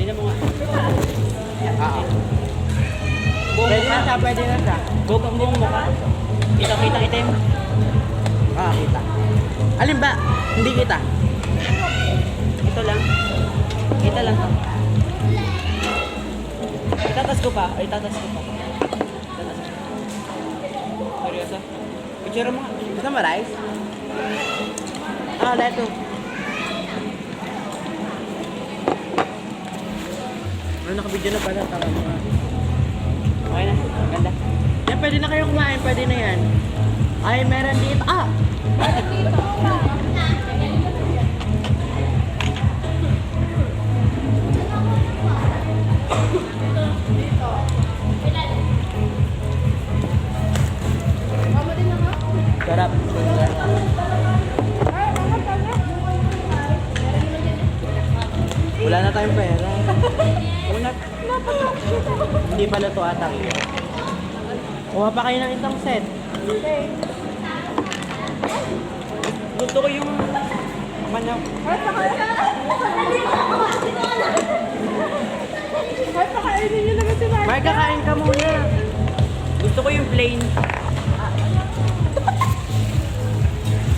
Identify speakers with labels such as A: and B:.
A: Tignan mo nga.
B: Oo.
A: Pwede na siya, pwede na siya. Buong mukha. Kita itim.
B: Ah, kita. Alin ba? Hindi kita.
A: Ito lang. Kita lang to. Itatas ko pa. Itatas ko pa. Seryoso? Picture mo nga.
B: Gusto mo rice? Ah, leto. Ano, nakabidyo na pala. Tama mo nga.
A: Okay na. Ganda.
B: Yan, pwede na kayo kumain. Pwede na yan. Ay, meron dito. Ah!
A: Sarap.
B: Wala na tayong pera.
A: Una.
B: Hindi pala to atang. Kuha pa kayo ng isang set.
A: Gusto ko yung manok.
B: Mark, kakain ka muna.
A: Gusto ko yung plain.